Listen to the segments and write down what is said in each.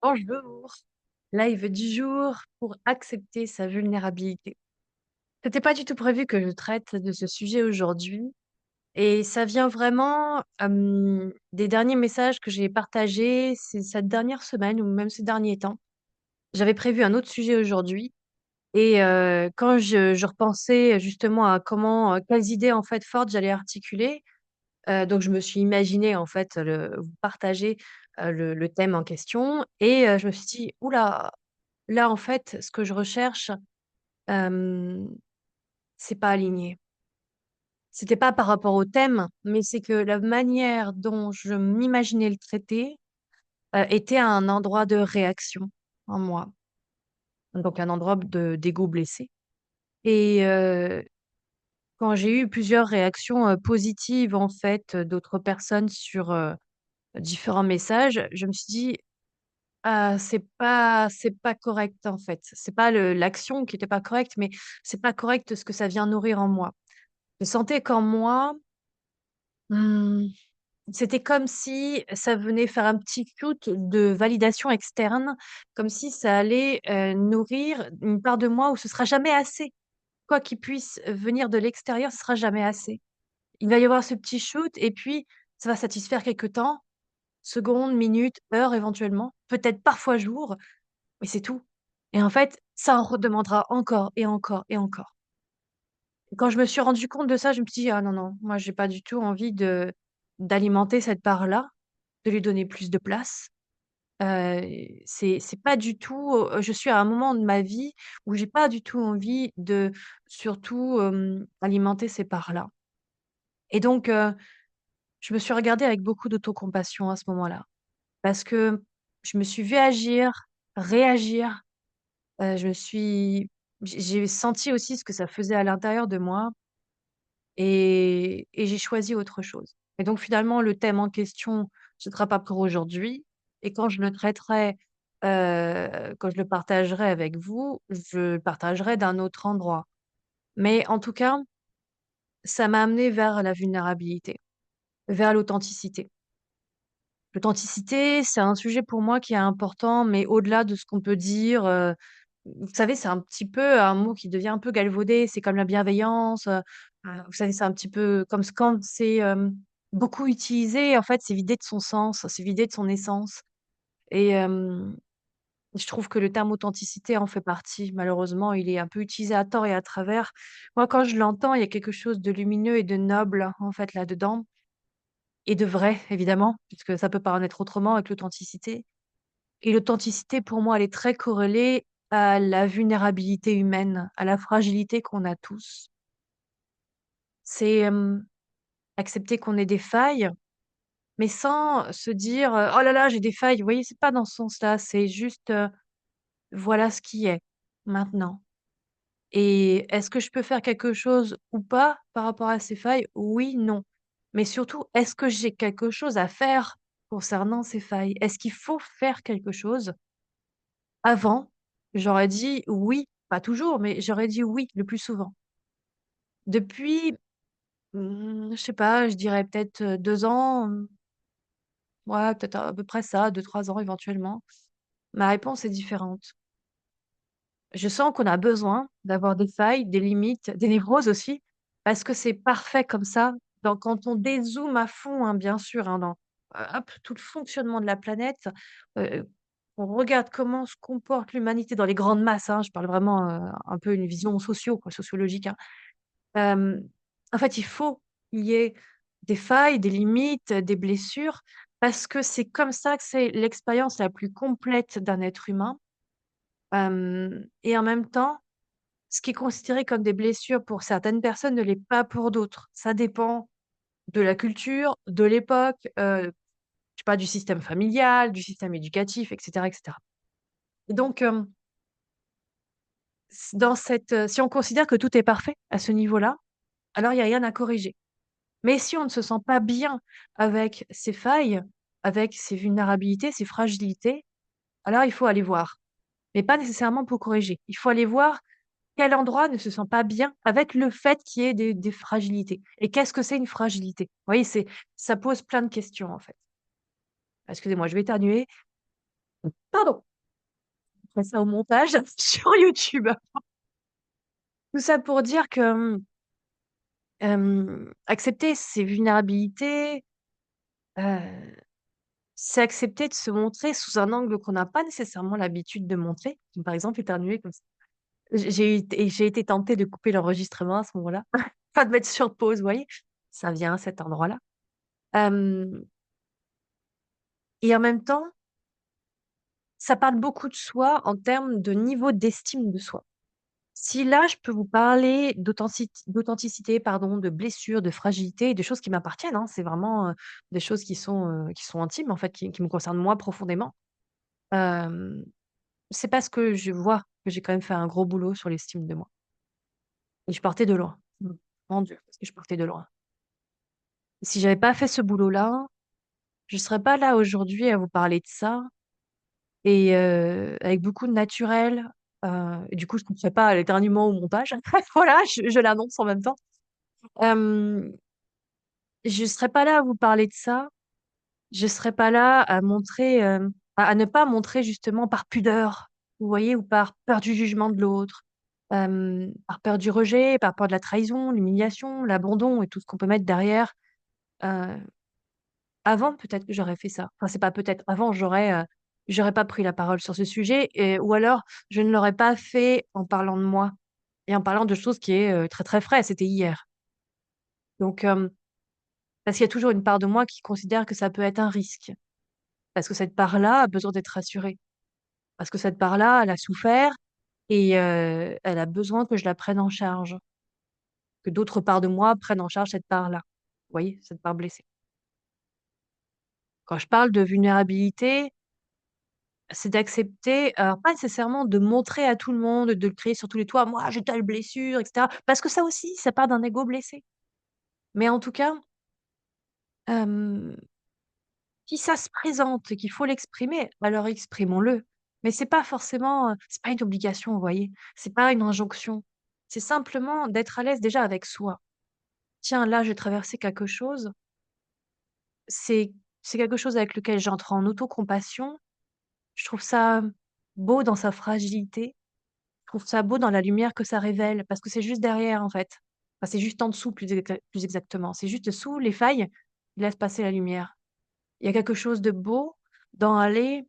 Bonjour. Live du jour pour accepter sa vulnérabilité. C'était pas du tout prévu que je traite de ce sujet aujourd'hui et ça vient vraiment, des derniers messages que j'ai partagés cette dernière semaine ou même ces derniers temps. J'avais prévu un autre sujet aujourd'hui et quand je repensais justement à comment, quelles idées en fait fortes j'allais articuler, donc je me suis imaginé en fait vous partager, le thème en question et je me suis dit: «Ouh là, là, en fait, ce que je recherche, hem, c'est pas aligné. C'était pas par rapport au thème, mais c'est que la manière dont je m'imaginais le traiter, était à un endroit de réaction en moi, donc un endroit de d'ego blessé et quand j'ai eu plusieurs réactions, positives, en fait, d'autres personnes sur, différents messages, je me suis dit: «Ah, c'est pas correct, en fait. C'est pas l'action qui était pas correcte, mais c'est pas correct ce que ça vient nourrir en moi». Je sentais qu'en moi, mmh, c'était comme si ça venait faire un petit shoot de validation externe, comme si ça allait, nourrir une part de moi où ce sera jamais assez. Quoi qu'il puisse venir de l'extérieur, ce sera jamais assez. Il va y avoir ce petit shoot et puis ça va satisfaire quelque temps, secondes, minutes, heures éventuellement, peut-être parfois jours, mais c'est tout. Et en fait, ça en redemandera encore et encore et encore. Quand je me suis rendu compte de ça, je me suis dit: «Ah non, non, moi j'ai pas du tout envie de d'alimenter cette part-là, de lui donner plus de place». Heu, c'est pas du tout, je suis à un moment de ma vie où j'ai pas du tout envie de surtout, alimenter ces parts-là. Et donc je me suis regardée avec beaucoup d'autocompassion à ce moment-là. Parce que je me suis vue agir, réagir, je me suis j'ai senti aussi ce que ça faisait à l'intérieur de moi. Et j'ai choisi autre chose. Et donc finalement, le thème en question, ce ne sera pas pour aujourd'hui et quand je le traiterai, quand je le partagerai avec vous, je le partagerai d'un autre endroit. Mais en tout cas, ça m'a amené vers la vulnérabilité, vers l'authenticité. L'authenticité, c'est un sujet pour moi qui est important, mais au-delà de ce qu'on peut dire, vous savez, c'est un petit peu un mot qui devient un peu galvaudé, c'est comme la bienveillance, vous savez, c'est un petit peu comme quand c'est, beaucoup utilisé, en fait, c'est vidé de son sens, c'est vidé de son essence et je trouve que le terme authenticité en fait partie. Malheureusement, il est un peu utilisé à tort et à travers. Moi, quand je l'entends, il y a quelque chose de lumineux et de noble, en fait, là-dedans et de vrai, évidemment, puisque ça peut pas en être autrement avec l'authenticité. Et l'authenticité, pour moi, elle est très corrélée à la vulnérabilité humaine, à la fragilité qu'on a tous. C'est, accepter qu'on ait des failles, mais sans se dire, «Oh là là, j'ai des failles». Vous voyez? C'est pas dans ce sens-là, c'est juste, voilà ce qui est, maintenant. Et est-ce que je peux faire quelque chose ou pas par rapport à ces failles? Oui, non. Mais surtout, est-ce que j'ai quelque chose à faire concernant ces failles? Est-ce qu'il faut faire quelque chose? Avant, j'aurais dit oui, pas toujours, mais j'aurais dit oui le plus souvent. Depuis, je sais pas, je dirais peut-être, 2 ans, ouais, peut-être à peu près ça, 2 3 ans éventuellement. Ma réponse est différente. Je sens qu'on a besoin d'avoir des failles, des limites, des névroses aussi, parce que c'est parfait comme ça. Donc quand on dézoome à fond, hein, bien sûr, hein, dans, hop, tout le fonctionnement de la planète, on regarde comment se comporte l'humanité dans les grandes masses, hein, je parle vraiment, un peu une vision quoi, sociologique, hein. Hem, En fait, il faut qu'il y ait des failles, des limites, des blessures, parce que c'est comme ça que c'est l'expérience la plus complète d'un être humain. Et en même temps, ce qui est considéré comme des blessures pour certaines personnes ne l'est pas pour d'autres. Ça dépend de la culture, de l'époque, je sais pas, du système familial, du système éducatif et cetera et cetera. Et donc, si on considère que tout est parfait à ce niveau-là, alors il y a rien à corriger. Mais si on ne se sent pas bien avec ses failles, avec ses vulnérabilités, ses fragilités, alors il faut aller voir. Mais pas nécessairement pour corriger. Il faut aller voir quel endroit ne se sent pas bien avec le fait qu'il y ait des fragilités. Et qu'est-ce que c'est une fragilité? Vous voyez, ça pose plein de questions, en fait. Excusez-moi, je vais éternuer. Pardon, je ferai ça au montage sur YouTube. Tout ça pour dire que, accepter ses vulnérabilités, heu, c'est accepter de se montrer sous un angle qu'on n'a pas nécessairement l'habitude de montrer, comme par exemple éternuer comme ça. J'ai été tentée de couper l'enregistrement à ce moment-là, pas de mettre sur pause, vous voyez? Ça vient à cet endroit-là. Hem Et en même temps, ça parle beaucoup de soi en termes de niveau d'estime de soi. Si là, je peux vous parler d'authenticité, pardon, de blessures, de fragilité, de choses qui m'appartiennent, hein, c'est vraiment, des choses qui sont intimes, en fait, qui me concernent moi profondément. Hem, c'est parce que je vois que j'ai quand même fait un gros boulot sur l'estime de moi et je partais de loin. Mon Dieu, parce que je partais de loin. Si j'avais pas fait ce boulot-là, je serais pas là aujourd'hui à vous parler de ça et avec beaucoup de naturel, et du coup, je ne couperai pas l'éternuement au montage. Voilà, je l'annonce en même temps. Hem, je serais pas là à vous parler de ça, je serais pas là à montrer, à ne pas montrer justement par pudeur, vous voyez? Ou par peur du jugement de l'autre, par peur du rejet, par peur de la trahison, l'humiliation, l'abandon et tout ce qu'on peut mettre derrière. Heu, avant peut-être que j'aurais fait ça. Enfin, c'est pas peut-être, avant j'aurais pas pris la parole sur ce sujet et ou alors je ne l'aurais pas fait en parlant de moi et en parlant de choses qui est, très, très frais, c'était hier. Donc parce qu'il y a toujours une part de moi qui considère que ça peut être un risque. Parce que cette part-là a besoin d'être rassurée. Parce que cette part-là, elle a souffert et elle a besoin que je la prenne en charge, que d'autres parts de moi prennent en charge cette part-là. Vous voyez? Cette part blessée. Quand je parle de vulnérabilité, c'est d'accepter, alors pas nécessairement de montrer à tout le monde, de le crier sur tous les toits: «Moi, j'ai telle blessure» et cetera. Parce que ça aussi, ça part d'un ego blessé. Mais en tout cas, hem si ça se présente et qu'il faut l'exprimer, alors exprimons-le. Mais c'est pas forcément, c'est pas une obligation, vous voyez? C'est pas une injonction. C'est simplement d'être à l'aise déjà avec soi. Tiens, là, j'ai traversé quelque chose, c'est c'est quelque chose avec lequel j'entre en autocompassion. Je trouve ça beau dans sa fragilité. Je trouve ça beau dans la lumière que ça révèle, parce que c'est juste derrière, en fait. Enfin, c'est juste en dessous, plus exactement. C'est juste sous les failles, il laisse passer la lumière. Il y a quelque chose de beau dans aller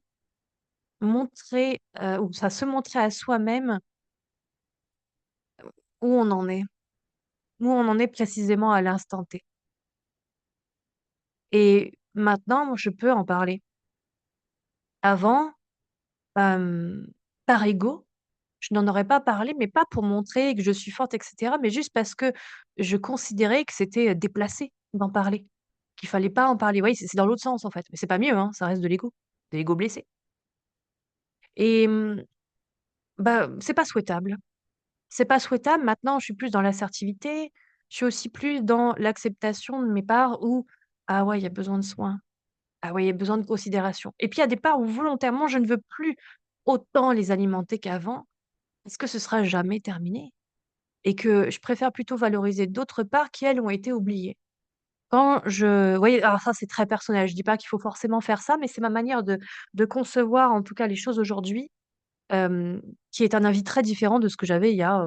montrer, ou ça se montrer à soi-même où on en est, où on en est précisément à l'instant T et maintenant, moi, je peux en parler. Avant, hem, par ego, je n'en aurais pas parlé, mais pas pour montrer que je suis forte et cetera, mais juste parce que je considérais que c'était, déplacé d'en parler, qu'il fallait pas en parler. Vous voyez, c'est dans l'autre sens, en fait, mais c'est pas mieux, hein, ça reste de l'ego blessé et bah, c'est pas souhaitable. C'est pas souhaitable. Maintenant, je suis plus dans l'assertivité. Je suis aussi plus dans l'acceptation de mes parts où: «Ah ouais, il y a besoin de soins. Ah ouais, il y a besoin de considération» et puis il y a des parts où volontairement je ne veux plus autant les alimenter qu'avant, parce que ce sera jamais terminé et que je préfère plutôt valoriser d'autres parts qui, elles, ont été oubliées. Quand je vous voyez, alors ça, c'est très personnel. Je dis pas qu'il faut forcément faire ça, mais c'est ma manière de concevoir, en tout cas, les choses aujourd'hui, hem, qui est un avis très différent de ce que j'avais il y a,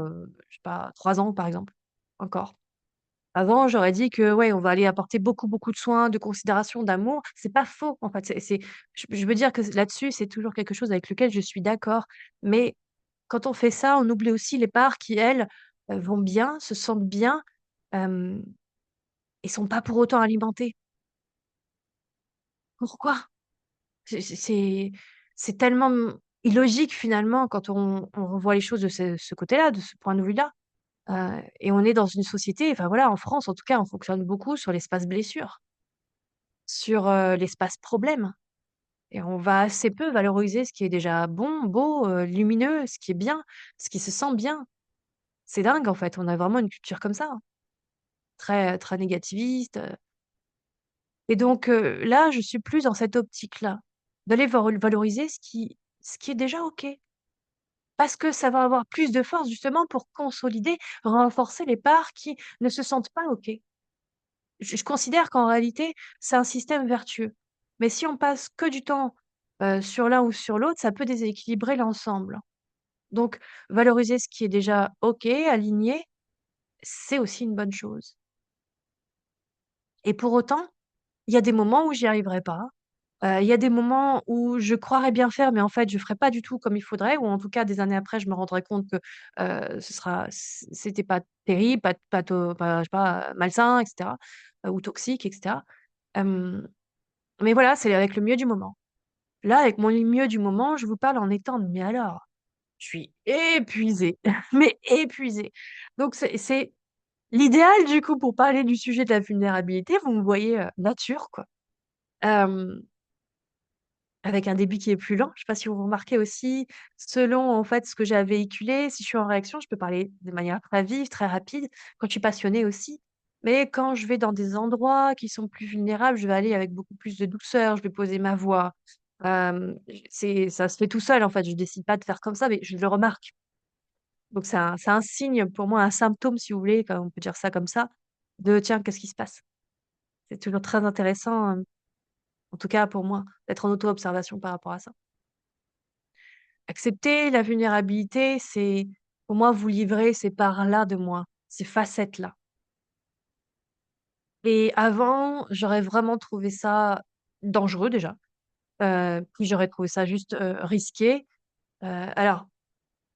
je sais pas, 3 ans, par exemple, encore. Avant, j'aurais dit que, ouais, on va aller apporter beaucoup, beaucoup de soins, de considération, d'amour. C'est pas faux, en fait, je veux dire que là-dessus, c'est toujours quelque chose avec lequel je suis d'accord. Mais quand on fait ça, on oublie aussi les parts qui, elles, vont bien, se sentent bien, hem et sont pas pour autant alimentées. Pourquoi? C'est tellement, illogique finalement quand on voit les choses de ce côté-là, de ce point de vue-là. Et on est dans une société, enfin voilà, en France en tout cas, on fonctionne beaucoup sur l'espace blessure, sur, l'espace problème et on va assez peu valoriser ce qui est déjà bon, beau, lumineux, ce qui est bien, ce qui se sent bien. C'est dingue en fait, on a vraiment une culture comme ça, hein, très, très négativiste, et donc là, je suis plus dans cette optique-là, d'aller valoriser ce qui est déjà OK. Parce que ça va avoir plus de force justement pour consolider, renforcer les parts qui ne se sentent pas OK. Je considère qu'en réalité, c'est un système vertueux. Mais si on passe que du temps sur l'un ou sur l'autre, ça peut déséquilibrer l'ensemble. Donc valoriser ce qui est déjà OK, aligné, c'est aussi une bonne chose et pour autant, il y a des moments où j'y arriverai pas. Il y a des moments où je croirais bien faire, mais en fait, je ferai pas du tout comme il faudrait ou en tout cas, des années après, je me rendrai compte que, c'était pas terrible, pas je sais pas, malsain et cetera, ou toxique et cetera. Hem, mais voilà, c'est avec le mieux du moment. Là, avec mon mieux du moment, je vous parle en étant mais alors, je suis épuisée, mais épuisée. Donc c'est l'idéal du coup pour parler du sujet de la vulnérabilité, vous me voyez, nature quoi. Hem Avec un début qui est plus lent. Je sais pas si vous remarquez aussi, selon en fait ce que j'ai à véhiculer, si je suis en réaction, je peux parler de manière très vive, très rapide, quand je suis passionnée aussi. Mais quand je vais dans des endroits qui sont plus vulnérables, je vais aller avec beaucoup plus de douceur, je vais poser ma voix. Ça se fait tout seul en fait, je décide pas de faire comme ça, mais je le remarque. Donc c'est un signe pour moi, un symptôme si vous voulez, comme on peut dire ça comme ça, de tiens, qu'est-ce qui se passe? C'est toujours très intéressant, en tout cas pour moi, d'être en auto-observation par rapport à ça. Accepter la vulnérabilité, c'est pour moi vous livrer ces parts-là de moi, ces facettes-là et avant, j'aurais vraiment trouvé ça dangereux déjà, puis j'aurais trouvé ça juste, risqué. Alors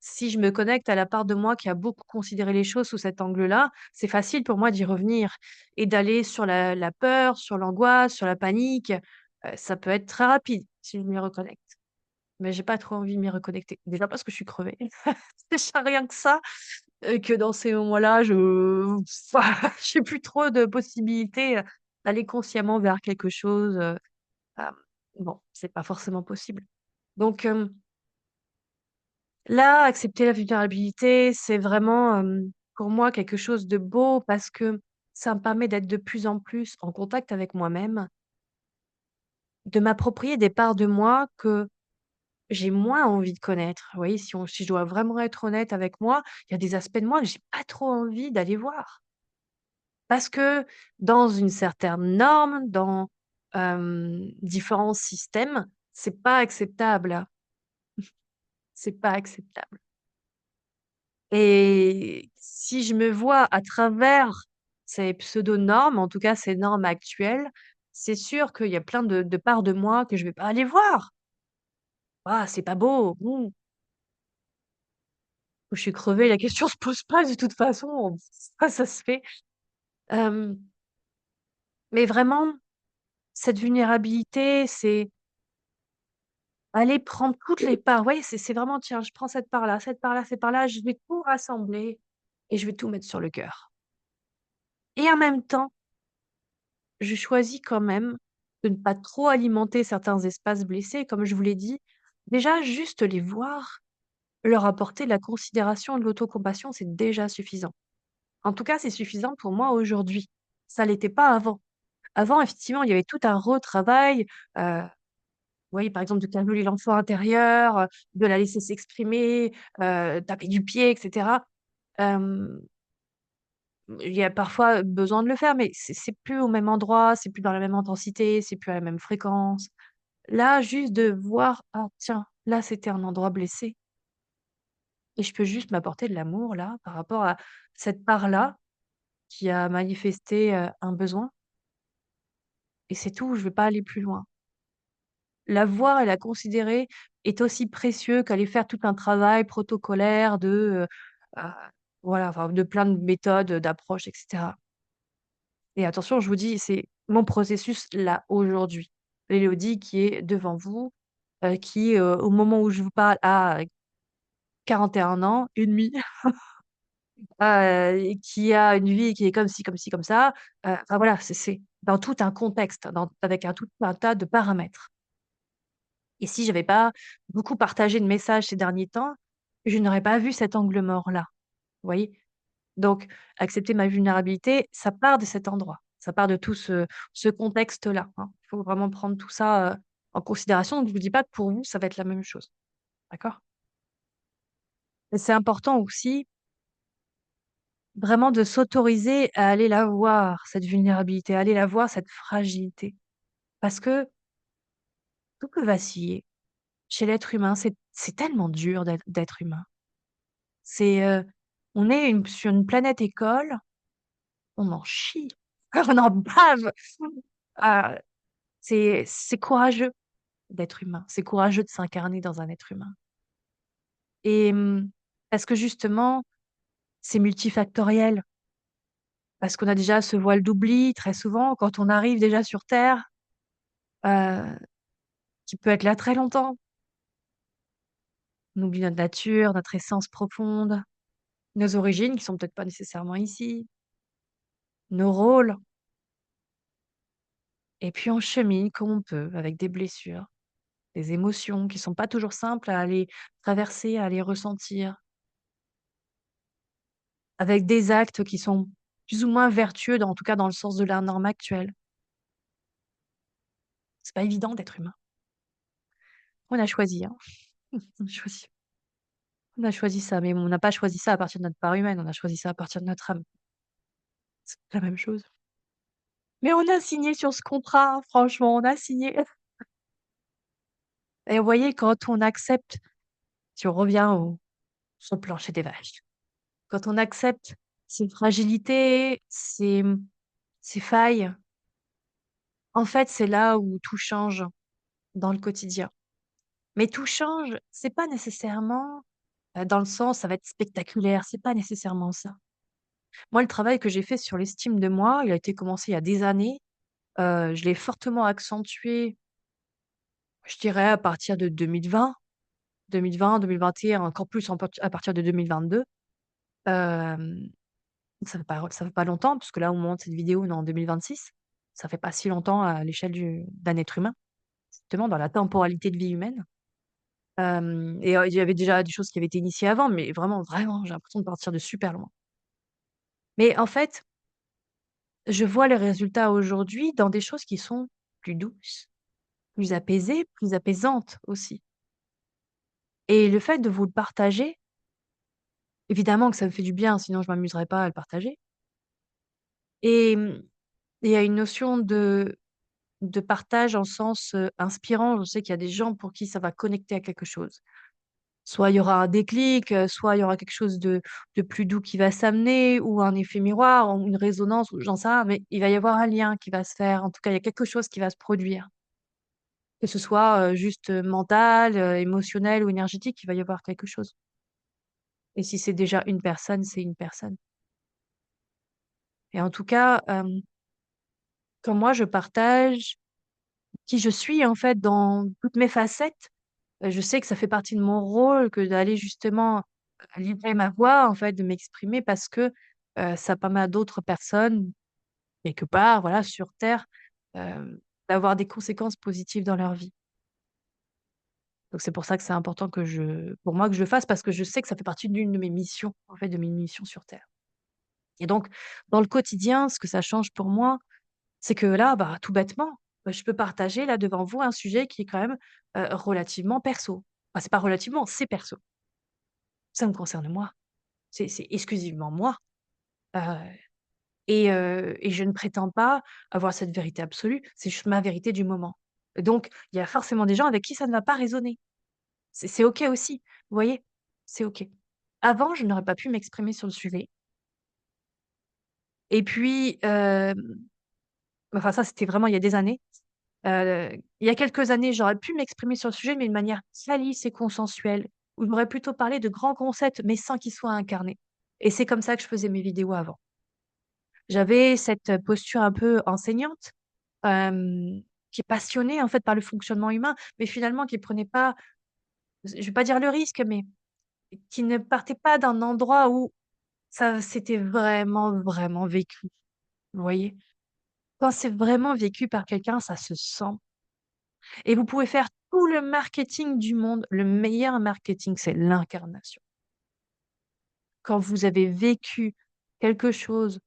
si je me connecte à la part de moi qui a beaucoup considéré les choses sous cet angle-là, c'est facile pour moi d'y revenir et d'aller sur la peur, sur l'angoisse, sur la panique, ça peut être très rapide si je m'y reconnecte. Mais j'ai pas trop envie de m'y reconnecter. Déjà parce que je suis crevée. Déjà rien que ça, que dans ces moments-là, j'ai plus trop de possibilités, d'aller consciemment vers quelque chose, hem, bon, c'est pas forcément possible. Donc, là, accepter la vulnérabilité, c'est vraiment, pour moi quelque chose de beau parce que ça me permet d'être de plus en plus en contact avec moi-même, de m'approprier des parts de moi que j'ai moins envie de connaître. Vous voyez, si je dois vraiment être honnête avec moi, il y a des aspects de moi que j'ai pas trop envie d'aller voir. Parce que dans une certaine norme, dans, différents systèmes, c'est pas acceptable, c'est pas acceptable et si je me vois à travers ces pseudo-normes, en tout cas ces normes actuelles, c'est sûr qu'il y a plein de parts de moi que je vais pas aller voir. «Ah, c'est pas beau, je suis crevée, la question se pose pas de toute façon, ça se fait. Hem, mais vraiment, cette vulnérabilité, c'est aller prendre toutes les parts. Vous voyez, c'est vraiment: «Tiens, je prends cette part-là, cette part-là, cette part-là, je vais tout rassembler et je vais tout mettre sur le cœur» et en même temps, je choisis quand même de ne pas trop alimenter certains espaces blessés, comme je vous l'ai dit. Déjà, juste les voir, leur apporter de la considération, de l'autocompassion, c'est déjà suffisant. En tout cas, c'est suffisant pour moi aujourd'hui. Ça l'était pas avant. Avant, effectivement, il y avait tout un retravail, oui, par exemple, de calmer l'enfant intérieur, de la laisser s'exprimer, taper du pied et cetera. Hem, il y a parfois besoin de le faire, mais c'est plus au même endroit, c'est plus dans la même intensité, c'est plus à la même fréquence. Là, juste de voir: «Ah tiens, là, c'était un endroit blessé et je peux juste m'apporter de l'amour là, par rapport à cette part-là qui a manifesté, un besoin et c'est tout, je vais pas aller plus loin». La voir et la considérer est aussi précieux qu'aller faire tout un travail protocolaire ah, voilà, enfin de plein de méthodes, d'approches et cetera et attention, je vous dis, c'est mon processus là, aujourd'hui. L'Élodie qui est devant vous, qui, au moment où je vous parle a 41 ans et demi, et qui a une vie qui est comme ci, comme ci, comme ça, enfin voilà, c'est dans tout un contexte, avec tout un tas de paramètres. Et si j'avais pas beaucoup partagé de messages ces derniers temps, je n'aurais pas vu cet angle mort-là, vous voyez? Donc accepter ma vulnérabilité, ça part de cet endroit, ça part de tout ce contexte-là, hein. Il faut vraiment prendre tout ça, en considération. Donc je vous dis pas que pour vous, ça va être la même chose, d'accord? Et c'est important aussi, vraiment de s'autoriser à aller la voir, cette vulnérabilité, à aller la voir, cette fragilité. Parce que tout peut vaciller. chez l'être humain. C'est tellement dur d'être humain. C'est, on est sur une planète école, on en chie, on en bave. Ah, c'est courageux d'être humain, c'est courageux de s'incarner dans un être humain et parce que justement, c'est multifactoriel. Parce qu'on a déjà ce voile d'oubli très souvent quand on arrive déjà sur terre, heu, qui peut être là très longtemps. On oublie notre nature, notre essence profonde, nos origines qui sont peut-être pas nécessairement ici, nos rôles et puis on chemine comme on peut avec des blessures, des émotions qui sont pas toujours simples à aller traverser, à aller ressentir, avec des actes qui sont plus ou moins vertueux en tout cas dans le sens de la norme actuelle. C'est pas évident d'être humain. On a choisi, hein, on a choisi. On a choisi ça, mais on n'a pas choisi ça à partir de notre part humaine, on a choisi ça à partir de notre âme. C'est la même chose. Mais on a signé sur ce contrat, franchement, on a signé et vous voyez, quand on accepte, si on revient au sur le plancher des vaches, quand on accepte ses fragilités, ses failles, en fait, c'est là où tout change dans le quotidien. Mais tout change, c'est pas nécessairement, dans le sens, ça va être spectaculaire, c'est pas nécessairement ça. Moi, le travail que j'ai fait sur l'estime de moi, il a été commencé il y a des années. Je l'ai fortement accentué, je dirais à partir de 2020, encore plus à partir de 2022. Hem, ça fait pas longtemps puisque là, au moment de cette vidéo, on est en 2026. Ça fait pas si longtemps à l'échelle d'un être humain, justement dans la temporalité de vie humaine. Et il y avait déjà des choses qui avaient été initiées avant, mais vraiment, vraiment, j'ai l'impression de partir de super loin. Mais en fait, je vois les résultats aujourd'hui dans des choses qui sont plus douces, plus apaisées, plus apaisantes aussi. Et le fait de vous le partager, évidemment que ça me fait du bien, sinon je m'amuserais pas à le partager. Et il y a une notion de partage en sens, inspirant. Je sais qu'il y a des gens pour qui ça va connecter à quelque chose. Soit il y aura un déclic, soit il y aura quelque chose de plus doux qui va s'amener ou un effet miroir ou une résonance ou j'en sais rien, mais il va y avoir un lien qui va se faire. En tout cas, il y a quelque chose qui va se produire. Que ce soit, juste, mental, émotionnel ou énergétique, il va y avoir quelque chose. Et si c'est déjà une personne, c'est une personne. Et en tout cas, quand moi je partage qui je suis en fait dans toutes mes facettes, je sais que ça fait partie de mon rôle que d'aller justement, livrer ma voix en fait, de m'exprimer parce que, ça permet à d'autres personnes, quelque part, voilà, sur terre, d'avoir des conséquences positives dans leur vie. Donc c'est pour ça que c'est important pour moi que je le fasse parce que je sais que ça fait partie d'une de mes missions, en fait, de mes missions sur terre. Et donc dans le quotidien, ce que ça change pour moi, c'est que là, bah, tout bêtement, je peux partager là devant vous un sujet qui est quand même, relativement perso. Enfin, c'est pas relativement, c'est perso. Ça me concerne moi. C'est exclusivement moi, heu et je ne prétends pas avoir cette vérité absolue, c'est juste ma vérité du moment. Donc il y a forcément des gens avec qui ça ne va pas résonner. C'est OK aussi, vous voyez? C'est OK. Avant, je n'aurais pas pu m'exprimer sur le sujet et puis, enfin ça, c'était vraiment il y a des années. Il y a quelques années, j'aurais pu m'exprimer sur le sujet, mais de manière salisse et consensuelle, où j'aurais plutôt parlé de grands concepts, mais sans qu'ils soient incarnés. Et c'est comme ça que je faisais mes vidéos avant. J'avais cette posture un peu enseignante, qui est passionnée en fait par le fonctionnement humain, mais finalement qui prenait pas, je vais pas dire le risque, mais qui ne partait pas d'un endroit où ça c'était vraiment, vraiment vécu. Vous voyez? Quand c'est vraiment vécu par quelqu'un, ça se sent. Et vous pouvez faire tout le marketing du monde, le meilleur marketing, c'est l'incarnation. Quand vous avez vécu quelque chose,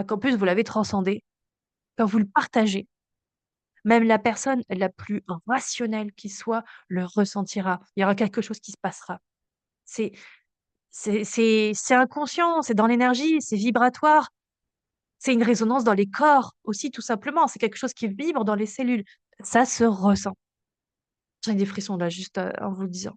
qu'en plus vous l'avez transcendé, quand vous le partagez, même la personne la plus rationnelle qui soit le ressentira. Il y aura quelque chose qui se passera. C'est c'est inconscient, c'est dans l'énergie, c'est vibratoire, c'est une résonance dans les corps aussi tout simplement, c'est quelque chose qui vibre dans les cellules. Ça se ressent. J'ai des frissons là, juste, en vous le disant.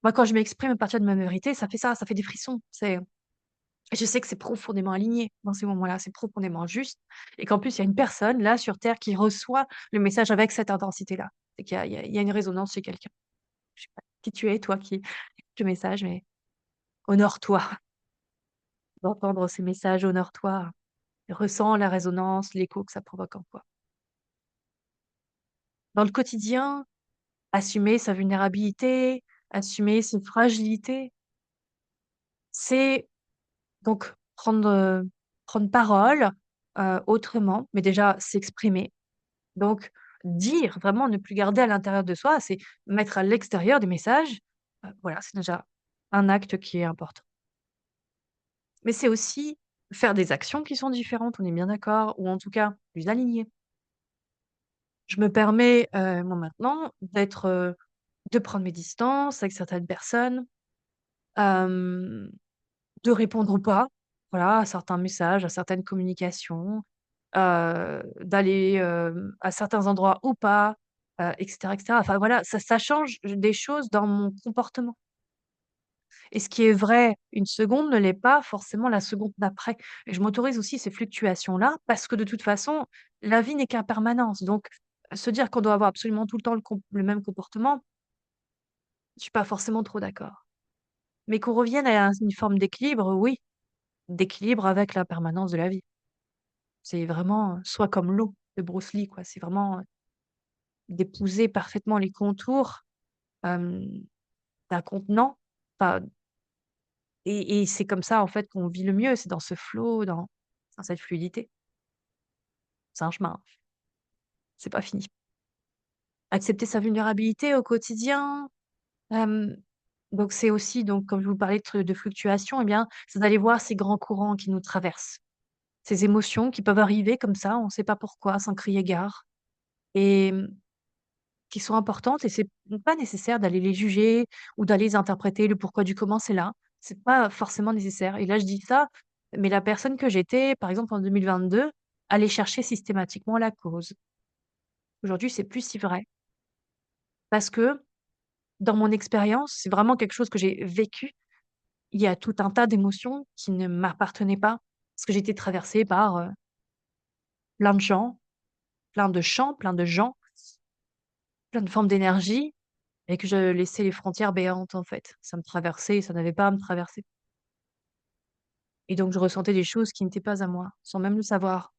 Moi, quand je m'exprime à partir de ma vérité, ça fait ça, ça fait des frissons. Je sais que c'est profondément aligné dans ces moments-là, c'est profondément juste et qu'en plus, il y a une personne là sur terre qui reçoit le message avec cette intensité-là. C'est qu'il y a il y a une résonance chez quelqu'un. Je sais pas qui tu es, toi qui écoutes le message, mais honore-toi d'entendre ces messages, honore-toi, ressens la résonance, l'écho que ça provoque en toi. Dans le quotidien, assumer sa vulnérabilité, assumer ses fragilités, c'est donc prendre parole, autrement, mais déjà s'exprimer. Donc dire, vraiment ne plus garder à l'intérieur de soi, c'est mettre à l'extérieur des messages, voilà, c'est déjà un acte qui est important. Mais c'est aussi faire des actions qui sont différentes, on est bien d'accord, ou en tout cas plus alignées. Je me permets, moi maintenant de prendre mes distances avec certaines personnes, hem, de répondre ou pas, voilà, à certains messages, à certaines communications, d'aller, à certains endroits ou pas, et cetera. Enfin voilà, ça change des choses dans mon comportement et ce qui est vrai une seconde ne l'est pas forcément la seconde d'après et je m'autorise aussi ces fluctuations-là parce que de toute façon, la vie n'est qu'impermanence donc se dire qu'on doit avoir absolument tout le temps le même comportement, je suis pas forcément trop d'accord. Mais qu'on revienne à une forme d'équilibre, oui, d'équilibre avec la permanence de la vie. C'est vraiment, soit comme l'eau de Bruce Lee, quoi. C'est vraiment, d'épouser parfaitement les contours, hem, d'un contenant, enfin et c'est comme ça, en fait, qu'on vit le mieux, c'est dans ce flow, dans cette fluidité. C'est un chemin, c'est pas fini. Accepter sa vulnérabilité au quotidien, hem, donc c'est aussi donc comme je vous parlais de fluctuations et bien, c'est d'aller voir ces grands courants qui nous traversent. Ces émotions qui peuvent arriver comme ça, on ne sait pas pourquoi, sans crier gare et qui sont importantes et c'est pas nécessaire d'aller les juger ou d'aller les interpréter, le pourquoi du comment, c'est là. C'est pas forcément nécessaire et là, je dis ça, mais la personne que j'étais, par exemple, en 2022, allait chercher systématiquement la cause. Aujourd'hui, c'est plus si vrai parce que dans mon expérience, c'est vraiment quelque chose que j'ai vécu. Il y a tout un tas d'émotions qui ne m'appartenaient pas parce que j'ai été traversée par, plein de gens, plein de champs, plein de gens, plein de formes d'énergie et que je laissais les frontières béantes, en fait. Ça me traversait, ça n'avait pas à me traverser et donc je ressentais des choses qui n'étaient pas à moi, sans même le savoir.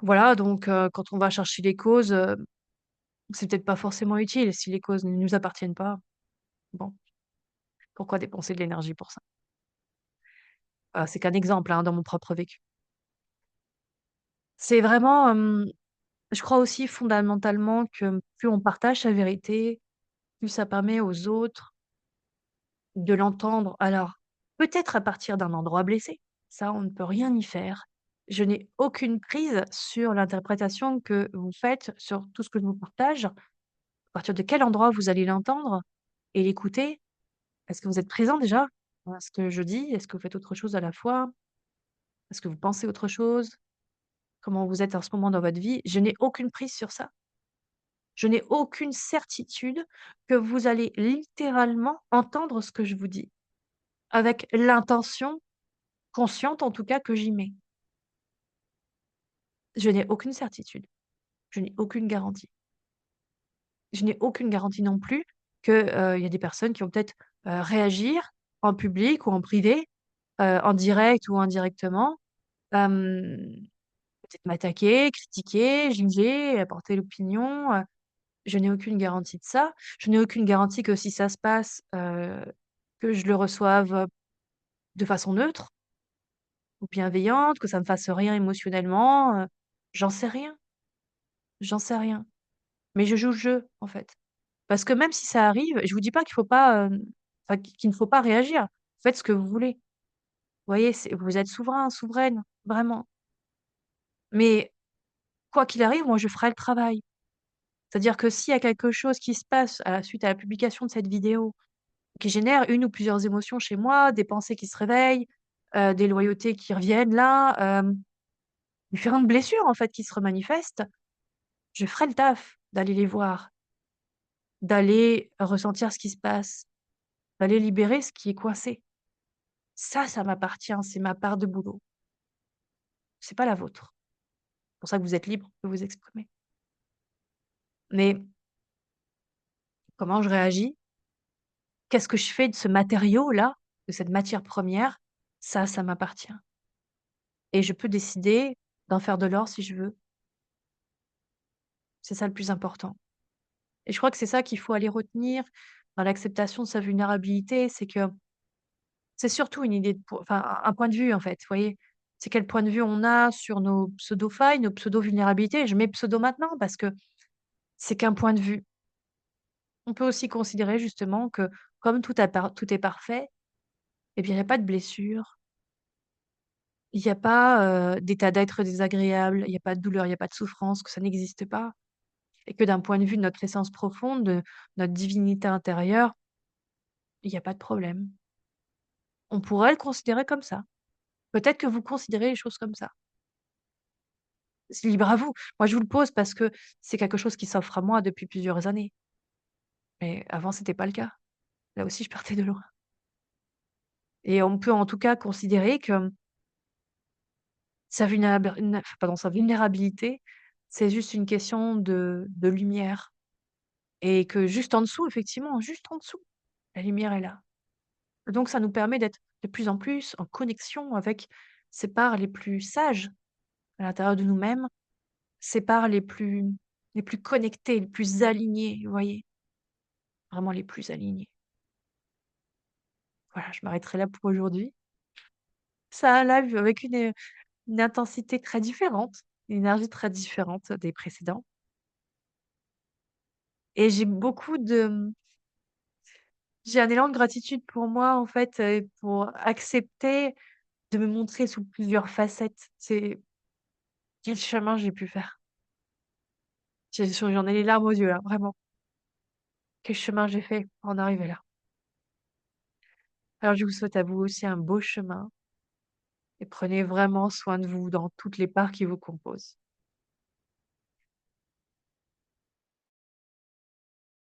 Voilà, donc quand on va chercher les causes, c'est peut-être pas forcément utile. Si les causes ne nous appartiennent pas, bon, pourquoi dépenser de l'énergie pour ça? C'est qu'un exemple, hein, dans mon propre vécu. C'est vraiment, je crois aussi fondamentalement que plus on partage sa vérité, plus ça permet aux autres de l'entendre. Alors, peut-être à partir d'un endroit blessé, ça on ne peut rien y faire. Je n'ai aucune prise sur l'interprétation que vous faites sur tout ce que je vous partage. À partir de quel endroit vous allez l'entendre et l'écouter? Est-ce que vous êtes présent déjà à ce que je dis? Est-ce que vous faites autre chose à la fois? Est-ce que vous pensez autre chose? Comment vous êtes en ce moment dans votre vie? Je n'ai aucune prise sur ça. Je n'ai aucune certitude que vous allez littéralement entendre ce que je vous dis, avec l'intention consciente en tout cas que j'y mets. Je n'ai aucune certitude, je n'ai aucune garantie. Je n'ai aucune garantie non plus que, il y a des personnes qui vont peut-être, réagir en public ou en privé, en direct ou indirectement, hem, peut-être m'attaquer, critiquer, juger, apporter l'opinion, je n'ai aucune garantie de ça. Je n'ai aucune garantie que si ça se passe, que je le reçoive, de façon neutre ou bienveillante, que ça me fasse rien émotionnellement, j'en sais rien, j'en sais rien. Mais je joue le jeu, en fait. Parce que même si ça arrive, je vous dis pas qu'il faut pas, enfin qu'il ne faut pas réagir. Faites ce que vous voulez. Vous voyez, c'est vous êtes souverain, souveraine, vraiment. Mais quoi qu'il arrive, moi je ferai le travail. C'est-à-dire que s'il y a quelque chose qui se passe à la suite à la publication de cette vidéo, qui génère une ou plusieurs émotions chez moi, des pensées qui se réveillent, des loyautés qui reviennent là, différentes blessures en fait qui se remanifestent, je ferai le taf. d'aller les voir, d'aller ressentir ce qui se passe, d'aller libérer ce qui est coincé. Ça m'appartient, c'est ma part de boulot, c'est pas la vôtre. C'est pour ça que vous êtes libre de vous exprimer. Mais comment je réagis? Qu'est-ce que je fais de ce matériau-là, de cette matière première? Ça m'appartient et je peux décider d'en faire de l'or si je veux. C'est ça le plus important et je crois que c'est ça qu'il faut aller retenir dans l'acceptation de sa vulnérabilité, c'est que c'est surtout une idée de po enfin, un point de vue, en fait, vous voyez? C'est quel point de vue on a sur nos pseudo-failles, nos pseudo-vulnérabilités. Je mets pseudo maintenant parce que c'est qu'un point de vue. On peut aussi considérer justement que comme tout est parfait, eh bien, il y a pas de blessure, il y a pas, d'état d'être désagréable, il y a pas de douleur, il y a pas de souffrance, que ça n'existe pas et que d'un point de vue de notre essence profonde, de notre divinité intérieure, il y a pas de problème. On pourrait le considérer comme ça. Peut-être que vous considérez les choses comme ça. C'est libre à vous. Moi, je vous le pose parce que c'est quelque chose qui s'offre à moi depuis plusieurs années. Mais avant, c'était pas le cas. Là aussi, je partais de loin. Et on peut en tout cas considérer que sa vulnérabilité, c'est juste une question de lumière et que juste en dessous, effectivement, juste en dessous, la lumière est là. Donc ça nous permet d'être de plus en plus en connexion avec ces parts les plus sages à l'intérieur de nous-mêmes, ces parts les plus connectées, les plus alignées, vous voyez? Vraiment les plus alignées. Voilà, je m'arrêterai là pour aujourd'hui. C'est un live avec une intensité très différente, une énergie très différente des précédents et j'ai un élan de gratitude pour moi, en fait, pour accepter de me montrer sous plusieurs facettes. C'est quel chemin j'ai pu faire. J'en ai les larmes aux yeux là, vraiment. Quel chemin j'ai fait pour en arriver là. Alors je vous souhaite à vous aussi un beau chemin et prenez vraiment soin de vous dans toutes les parts qui vous composent.